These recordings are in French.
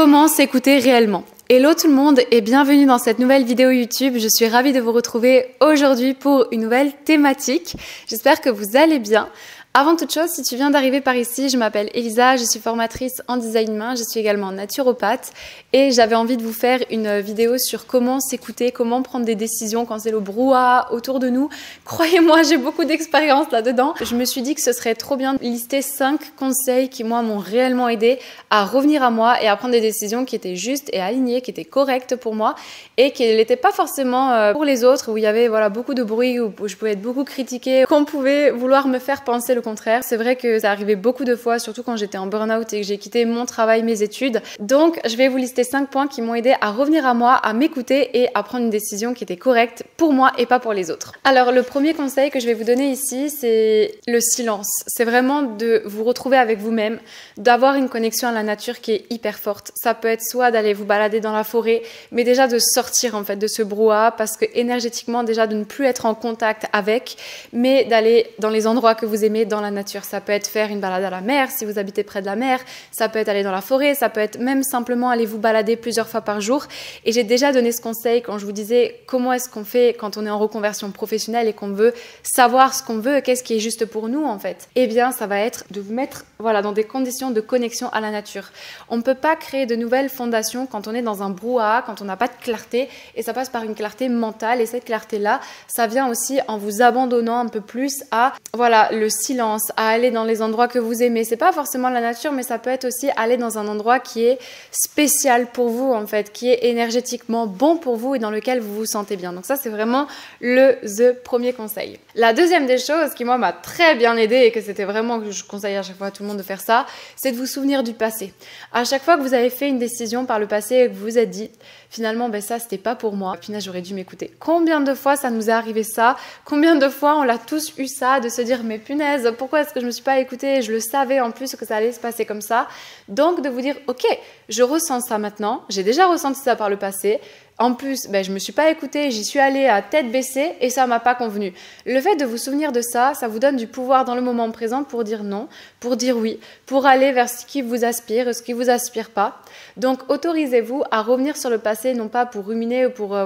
Comment s'écouter réellement? Hello tout le monde et bienvenue dans cette nouvelle vidéo YouTube. Je suis ravie de vous retrouver aujourd'hui pour une nouvelle thématique. J'espère que vous allez bien. Avant toute chose, si tu viens d'arriver par ici, je m'appelle Elisa, je suis formatrice en design humain, je suis également naturopathe et j'avais envie de vous faire une vidéo sur comment s'écouter, comment prendre des décisions quand c'est le brouhaha autour de nous. Croyez-moi, j'ai beaucoup d'expérience là-dedans. Je me suis dit que ce serait trop bien de lister 5 conseils qui moi m'ont réellement aidé à revenir à moi et à prendre des décisions qui étaient justes et alignées, qui étaient correctes pour moi et qui n'étaient pas forcément pour les autres, où il y avait beaucoup de bruit, où je pouvais être beaucoup critiquée, qu'on pouvait vouloir me faire penser le contraire. C'est vrai que ça arrivait beaucoup de fois, surtout quand j'étais en burn-out et que j'ai quitté mon travail, mes études. Donc, je vais vous lister 5 points qui m'ont aidé à revenir à moi, à m'écouter et à prendre une décision qui était correcte pour moi et pas pour les autres. Alors, le premier conseil que je vais vous donner ici, c'est le silence. C'est vraiment de vous retrouver avec vous-même, d'avoir une connexion à la nature qui est hyper forte. Ça peut être soit d'aller vous balader dans la forêt, mais déjà de sortir en fait de ce brouhaha parce que énergétiquement déjà de ne plus être en contact avec, mais d'aller dans les endroits que vous aimez, dans la nature. Ça peut être faire une balade à la mer si vous habitez près de la mer, ça peut être aller dans la forêt, ça peut être même simplement aller vous balader plusieurs fois par jour. Et j'ai déjà donné ce conseil quand je vous disais comment est-ce qu'on fait quand on est en reconversion professionnelle et qu'on veut savoir ce qu'on veut, qu'est-ce qui est juste pour nous en fait. Eh bien, ça va être de vous mettre dans des conditions de connexion à la nature. On ne peut pas créer de nouvelles fondations quand on est dans un brouhaha, quand on n'a pas de clarté, et ça passe par une clarté mentale. Et cette clarté-là, ça vient aussi en vous abandonnant un peu plus à le silence, à aller dans les endroits que vous aimez. C'est pas forcément la nature, mais ça peut être aussi aller dans un endroit qui est spécial pour vous en fait, qui est énergétiquement bon pour vous et dans lequel vous vous sentez bien. Donc ça, c'est vraiment le premier conseil. La deuxième des choses qui moi m'a très bien aidé et que c'était vraiment que je conseille à chaque fois à tout le monde de faire ça, c'est de vous souvenir du passé. À chaque fois que vous avez fait une décision par le passé et que vous vous êtes dit finalement ça c'était pas pour moi, finalement j'aurais dû m'écouter. Combien de fois ça nous est arrivé ça? Combien de fois on l'a tous eu ça, de se dire mais punaise, pourquoi est-ce que je me suis pas écoutée? Je le savais en plus que ça allait se passer comme ça. Donc de vous dire ok, je ressens ça maintenant, j'ai déjà ressenti ça par le passé. En plus, je me suis pas écoutée, j'y suis allée à tête baissée et ça m'a pas convenu. Le fait de vous souvenir de ça, ça vous donne du pouvoir dans le moment présent pour dire non, pour dire oui, pour aller vers ce qui vous aspire, ce qui vous aspire pas. Donc, autorisez-vous à revenir sur le passé, non pas pour ruminer ou pour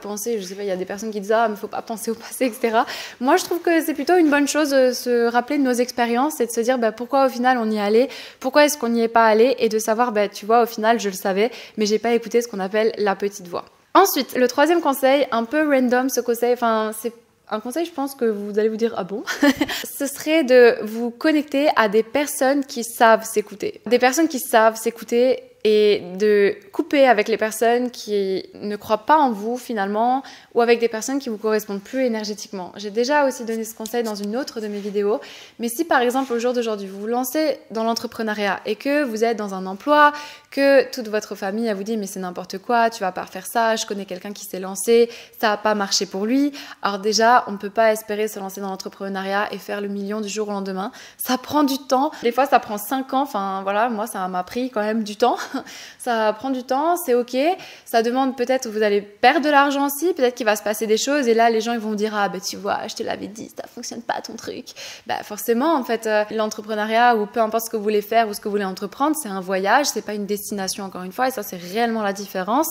penser, je sais pas, il y a des personnes qui disent mais faut pas penser au passé, etc. Moi, je trouve que c'est plutôt une bonne chose de se rappeler de nos expériences et de se dire pourquoi au final on y est allé, pourquoi est-ce qu'on n'y est pas allé et de savoir, tu vois, au final je le savais, mais j'ai pas écouté ce qu'on appelle la petite voix. Ensuite, le troisième conseil, un peu random ce conseil, c'est un conseil, je pense que vous allez vous dire ah bon ce serait de vous connecter à des personnes qui savent s'écouter. Des personnes qui savent s'écouter et de couper avec les personnes qui ne croient pas en vous finalement ou avec des personnes qui vous correspondent plus énergétiquement. J'ai déjà aussi donné ce conseil dans une autre de mes vidéos, mais si par exemple au jour d'aujourd'hui vous vous lancez dans l'entrepreneuriat et que vous êtes dans un emploi, que toute votre famille elle vous dit mais c'est n'importe quoi, tu vas pas faire ça, je connais quelqu'un qui s'est lancé, ça n'a pas marché pour lui. Alors déjà, on ne peut pas espérer se lancer dans l'entrepreneuriat et faire le million du jour au lendemain. Ça prend du temps, des fois ça prend 5 ans, moi ça m'a pris quand même du temps. Ça prend du temps, c'est ok. Ça demande peut-être que vous allez perdre de l'argent aussi, peut-être qu'il va se passer des choses et là les gens ils vont dire tu vois, je te l'avais dit, ça fonctionne pas ton truc. Forcément en fait l'entrepreneuriat ou peu importe ce que vous voulez faire ou ce que vous voulez entreprendre, c'est un voyage, c'est pas une destination encore une fois et ça c'est réellement la différence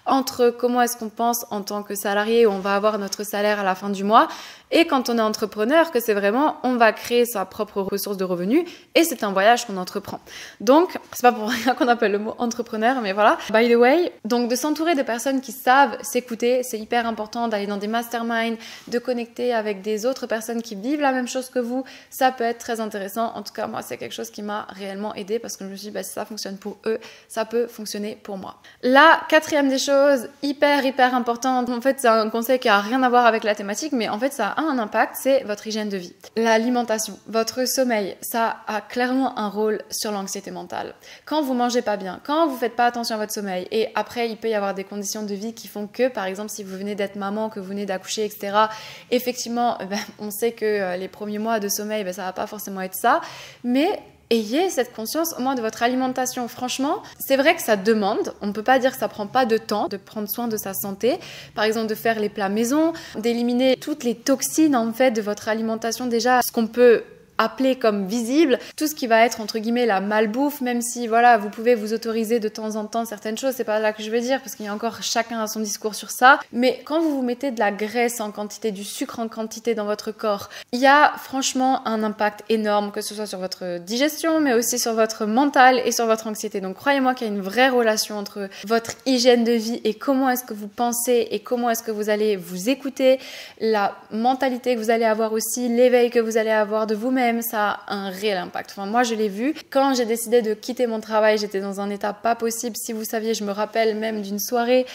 entre comment est-ce qu'on pense en tant que salarié où on va avoir notre salaire à la fin du mois et quand on est entrepreneur que c'est vraiment on va créer sa propre ressource de revenus et c'est un voyage qu'on entreprend. Donc c'est pas pour rien qu'on appelle le mot entrepreneur, mais voilà. By the way, donc de s'entourer de personnes qui savent s'écouter, c'est hyper important d'aller dans des masterminds, de connecter avec des autres personnes qui vivent la même chose que vous, ça peut être très intéressant. En tout cas, moi, c'est quelque chose qui m'a réellement aidé parce que je me suis dit, si ça fonctionne pour eux, ça peut fonctionner pour moi. La quatrième des choses, hyper importante, en fait, c'est un conseil qui a rien à voir avec la thématique, mais en fait, ça a un impact, c'est votre hygiène de vie. L'alimentation, votre sommeil, ça a clairement un rôle sur l'anxiété mentale. Quand vous mangez pas bien, quand vous faites pas attention à votre sommeil et après il peut y avoir des conditions de vie qui font que par exemple si vous venez d'être maman, que vous venez d'accoucher etc, effectivement on sait que les premiers mois de sommeil ça va pas forcément être ça, mais ayez cette conscience au moins de votre alimentation. Franchement, c'est vrai que ça demande, on ne peut pas dire que ça prend pas de temps de prendre soin de sa santé, par exemple de faire les plats maison, d'éliminer toutes les toxines en fait de votre alimentation déjà, ce qu'on peut appeler comme visible, tout ce qui va être entre guillemets la malbouffe, même si voilà, vous pouvez vous autoriser de temps en temps certaines choses, c'est pas là que je veux dire, parce qu'il y a encore chacun a son discours sur ça, mais quand vous vous mettez de la graisse en quantité, du sucre en quantité dans votre corps, il y a franchement un impact énorme, que ce soit sur votre digestion, mais aussi sur votre mental et sur votre anxiété. Donc croyez-moi qu'il y a une vraie relation entre votre hygiène de vie et comment est-ce que vous pensez et comment est-ce que vous allez vous écouter, la mentalité que vous allez avoir aussi, l'éveil que vous allez avoir de vous-même, ça a un réel impact. Enfin, moi, je l'ai vu. Quand j'ai décidé de quitter mon travail, j'étais dans un état pas possible. Si vous saviez, je me rappelle même d'une soirée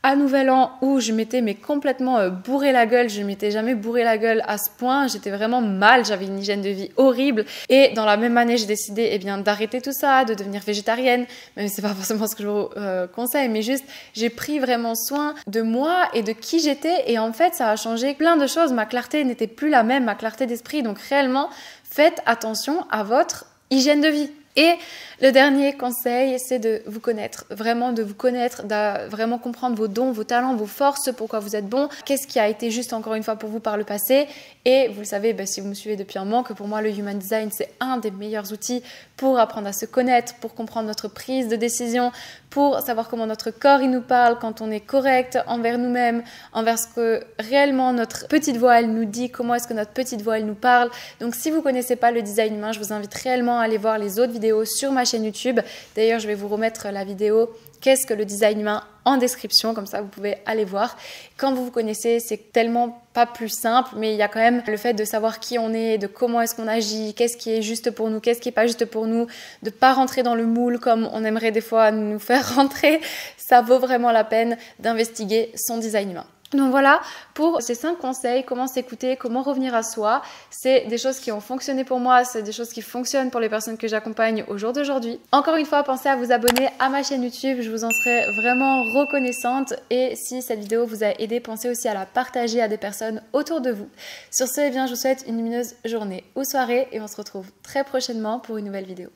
à Nouvel An où je m'étais complètement bourré la gueule. Je ne m'étais jamais bourré la gueule à ce point. J'étais vraiment mal. J'avais une hygiène de vie horrible. Et dans la même année, j'ai décidé d'arrêter tout ça, de devenir végétarienne. Même si c'est pas forcément ce que je vous conseille, mais juste j'ai pris vraiment soin de moi et de qui j'étais. Et en fait, ça a changé plein de choses. Ma clarté n'était plus la même, ma clarté d'esprit. Donc réellement, faites attention à votre hygiène de vie. Et le dernier conseil, c'est de vous connaître, de vraiment comprendre vos dons, vos talents, vos forces, pourquoi vous êtes bon, qu'est-ce qui a été juste encore une fois pour vous par le passé. Et vous le savez, si vous me suivez depuis un moment, que pour moi le Human Design, c'est un des meilleurs outils pour apprendre à se connaître, pour comprendre notre prise de décision, pour savoir comment notre corps il nous parle, quand on est correct envers nous-mêmes, envers ce que réellement notre petite voix elle nous dit, comment est-ce que notre petite voix elle nous parle. Donc si vous ne connaissez pas le design humain, je vous invite réellement à aller voir les autres vidéos sur ma chaîne YouTube. D'ailleurs, je vais vous remettre la vidéo qu'est-ce que le design humain en description, comme ça vous pouvez aller voir. Quand vous vous connaissez, c'est tellement pas plus simple, mais il y a quand même le fait de savoir qui on est, de comment est-ce qu'on agit, qu'est-ce qui est juste pour nous, qu'est-ce qui est pas juste pour nous, de pas rentrer dans le moule comme on aimerait des fois nous faire rentrer. Ça vaut vraiment la peine d'investiguer son design humain. Donc voilà, pour ces 5 conseils, comment s'écouter, comment revenir à soi, c'est des choses qui ont fonctionné pour moi, c'est des choses qui fonctionnent pour les personnes que j'accompagne au jour d'aujourd'hui. Encore une fois, pensez à vous abonner à ma chaîne YouTube, je vous en serai vraiment reconnaissante. Et si cette vidéo vous a aidé, pensez aussi à la partager à des personnes autour de vous. Sur ce, je vous souhaite une lumineuse journée ou soirée et on se retrouve très prochainement pour une nouvelle vidéo.